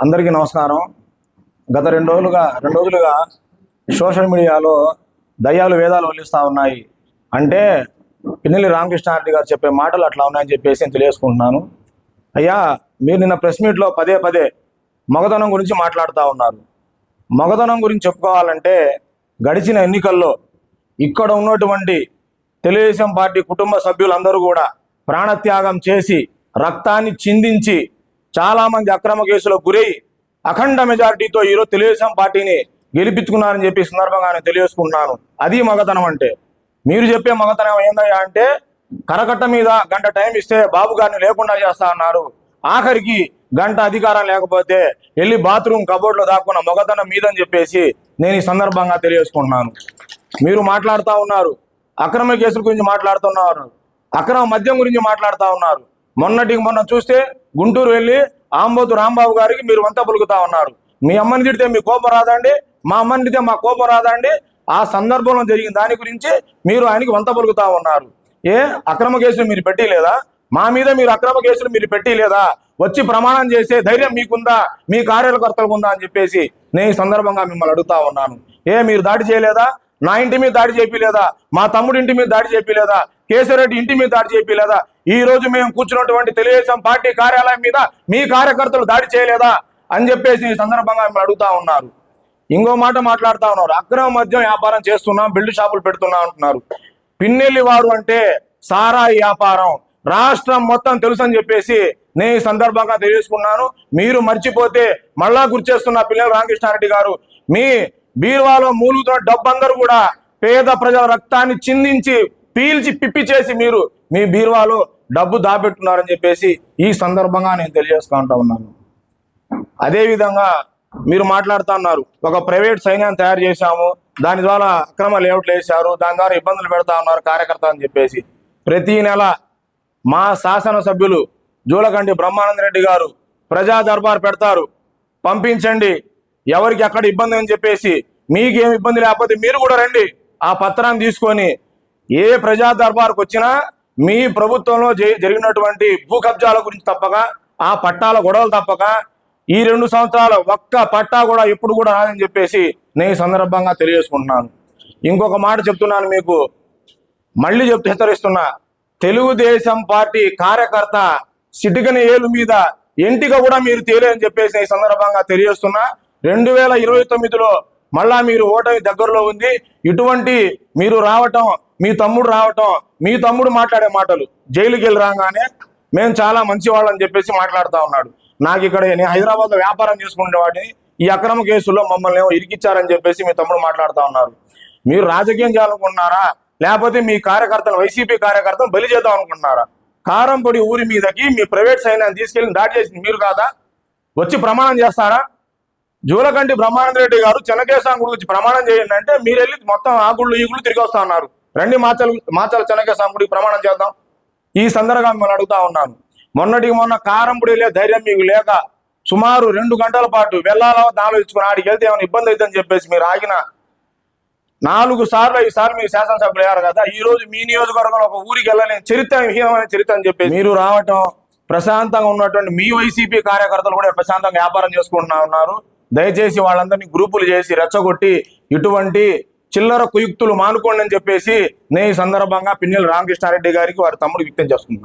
అందరికీ నమస్కారం. గత రెండు రోజులుగా సోషల్ మీడియాలో దయ్యాలు వేదాలు వల్లిస్తూ ఉన్నాయి. అంటే పిన్నెల్లి రామకృష్ణారెడ్డి గారు చెప్పే మాటలు అట్లా ఉన్నాయని చెప్పేసి నేను తెలియజేసుకుంటున్నాను. అయ్యా, మీరు నిన్న ప్రెస్ మీట్లో పదే మగతనం గురించి మాట్లాడుతూ ఉన్నారు. మగతనం గురించి చెప్పుకోవాలంటే గడిచిన ఎన్నికల్లో ఇక్కడ ఉన్నటువంటి తెలుగుదేశం పార్టీ కుటుంబ సభ్యులందరూ కూడా ప్రాణత్యాగం చేసి రక్తాన్ని చిందించి చాలామంది అక్రమ కేసులకు గురై అఖండ మెజారిటీతో ఈరోజు తెలుగుదేశం పార్టీని గెలిపించుకున్నారని చెప్పి సందర్భంగా నేను తెలియజేసుకుంటున్నాను. అది మగతనం అంటే. మీరు చెప్పే మగతనం ఏందయ్యా అంటే కరకట్ట మీద గంట టైం ఇస్తే బాబు గారిని లేకుండా చేస్తా అన్నారు. ఆఖరికి గంట అధికారం లేకపోతే వెళ్ళి బాత్రూమ్ కబోర్డ్లో దాక్కున్న మగతనం మీదని చెప్పేసి నేను ఈ సందర్భంగా తెలియజేసుకుంటున్నాను. మీరు మాట్లాడుతూ ఉన్నారు, అక్రమ కేసుల గురించి మాట్లాడుతున్నారు, అక్రమ మద్యం గురించి మాట్లాడుతూ ఉన్నారు. మొన్న చూస్తే గుంటూరు వెళ్ళి ఆంబోతు రాంబాబు గారికి మీరు వంత పలుకుతా ఉన్నారు. మీ అమ్మని తిడితే మీ కోపం రాదండి, మా అమ్మని తిడితే మా కోపం రాదండి. ఆ సందర్భంలో జరిగిన దాని గురించి మీరు ఆయనకి వంత పలుకుతా ఉన్నారు. అక్రమ కేసులు మీరు పెట్టి లేదా? మా మీద మీరు అక్రమ కేసులు మీరు పెట్టి లేదా? వచ్చి ప్రమాణం చేసే ధైర్యం మీకుందా, మీ కార్యకర్తలకు ఉందా అని చెప్పేసి నేను ఈ సందర్భంగా మిమ్మల్ని అడుగుతా ఉన్నాను. మీరు దాడి చేయలేదా? నా ఇంటి మీద దాడి చేయలేదా? మా తమ్ముడి ఇంటి మీద దాడి చేయలేదా? కేశవరెడ్డి ఇంటి మీద దాడి చేయలేదా? ఈ రోజు మేము కూర్చున్నటువంటి తెలుగుదేశం పార్టీ కార్యాలయం మీద మీ కార్యకర్తలు దాడి చేయలేదా అని చెప్పేసి ఈ సందర్భంగా మిమ్మల్ని అడుగుతా ఉన్నారు. ఇంకో మాట మాట్లాడుతూ ఉన్నారు, అక్రమ మద్యం వ్యాపారం చేస్తున్నాం, బిల్డ్ షాపులు పెడుతున్నాం అంటున్నారు. పిన్నెల్లి వారు అంటే సారాయి వ్యాపారం రాష్ట్రం మొత్తం తెలుసు అని చెప్పేసి నేను ఈ సందర్భంగా తెలియజేసుకున్నాను. మీరు మర్చిపోతే మళ్ళా గుర్చేస్తున్న పిన్నెల్లి రామకృష్ణారెడ్డి గారు, మీ బీరువాలో మూలుగుతున్న డబ్బందరూ కూడా పేద ప్రజల రక్తాన్ని చిందించి పీల్చి పిప్పి చేసి మీరు మీ బీరువాలో డబ్బు దాపెట్టున్నారని చెప్పేసి ఈ సందర్భంగా నేను తెలియజేసుకుంటా ఉన్నాను. అదేవిధంగా మీరు మాట్లాడుతూ ఉన్నారు, ఒక ప్రైవేట్ సైన్యాన్ని తయారు చేశాము, దాని ద్వారా అక్రమ లేఅవుట్లు వేశారు, దాని ద్వారా ఇబ్బందులు పెడతా ఉన్నారు కార్యకర్త అని చెప్పేసి. ప్రతి నెల మా శాసనసభ్యులు జూలకంటి బ్రహ్మానంద రెడ్డి గారు ప్రజా దర్బార్ పెడతారు, పంపించండి, ఎవరికి ఎక్కడ ఇబ్బంది అని చెప్పేసి. మీకేం ఇబ్బంది లేకపోతే మీరు కూడా రండి, ఆ పత్రాన్ని తీసుకొని ఏ ప్రజా దర్బార్కు వచ్చినా మీ ప్రభుత్వంలో జరిగినటువంటి భూ కబ్జాల గురించి తప్పక, ఆ పట్టాల గొడవలు తప్పక, ఈ 2 సంవత్సరాల ఒక్క పట్టా కూడా ఎప్పుడు కూడా రాదని చెప్పేసి నేను ఈ సందర్భంగా తెలియజేసుకుంటున్నాను. ఇంకొక మాట చెప్తున్నాను మీకు, మళ్ళీ హెచ్చరిస్తున్నా, తెలుగుదేశం పార్టీ కార్యకర్త సిటికని ఏలు మీద ఎంటిక కూడా మీరు తేలేని చెప్పేసి ఈ సందర్భంగా తెలియజేస్తున్నా. 2029లో మళ్ళా మీరు ఓటమి దగ్గరలో ఉంది. ఇటువంటి మీరు రావటం, మీ తమ్ముడు రావటం, మీ తమ్ముడు మాట్లాడే మాటలు జైలుకి వెళ్ళి రాగానే మేము చాలా మంచి వాళ్ళని చెప్పేసి మాట్లాడుతూ ఉన్నాడు. నాకు ఇక్కడ నేను హైదరాబాద్లో వ్యాపారం చేసుకునే వాడిని, ఈ అక్రమ కేసుల్లో మమ్మల్ని ఏమో ఇరికిచ్చారని చెప్పేసి మీ తమ్ముడు మాట్లాడుతూ ఉన్నారు. మీరు రాజకీయం చేయాలనుకుంటున్నారా, లేకపోతే మీ కార్యకర్తలు వైసీపీ కార్యకర్తలు బలి చేద్దాం అనుకుంటున్నారా? కారంపొడి ఊరి మీదకి మీ ప్రైవేట్ సైన్యాన్ని తీసుకెళ్లి దాడి చేసింది మీరు కాదా? వచ్చి ప్రమాణం చేస్తారా? జూలకంటి బ్రహ్మానంద రెడ్డి గారు చెన్నకేశం గుడి గురించి ప్రమాణం చేయండి అంటే మీరు వెళ్ళి మొత్తం ఆ గుళ్ళు ఈ గుళ్ళు తిరిగి వస్తా ఉన్నారు. రండి మాచల చెన్నకేశం గుడికి ప్రమాణం చేద్దాం. ఈ సందర్భంగా మిమ్మల్ని అడుగుతా ఉన్నాను. మొన్న కారంపొడి వెళ్ళే ధైర్యం మీకు లేక సుమారు 2 గంటల పాటు వెళ్ళాలో ఆలోచించుకుని ఆడికి వెళ్తే ఏమైనా ఇబ్బంది అవుతుందని చెప్పేసి మీరు ఆగిన 4 సార్లు 5 సార్లు మీరు శాసనసభ్యులు అయ్యారు కదా. ఈ రోజు మీ నియోజకవర్గంలో ఒక ఊరికి వెళ్ళలేని హీనమైన చరిత్ర అని చెప్పి మీరు రావటం, ప్రశాంతంగా ఉన్నటువంటి మీ వైసీపీ కార్యకర్తలు కూడా ప్రశాంతంగా వ్యాపారం చేసుకుంటా ఉన్నారు. దయచేసి వాళ్ళందరినీ గ్రూపులు చేసి రెచ్చగొట్టి ఇటువంటి చిల్లర కుయుక్తులు మానుకోండి అని చెప్పేసి నేను ఈ సందర్భంగా పిన్నెల్లి రామకృష్ణారెడ్డి గారికి వారి తమ్ముడు విజ్ఞప్తి చేస్తున్నాను.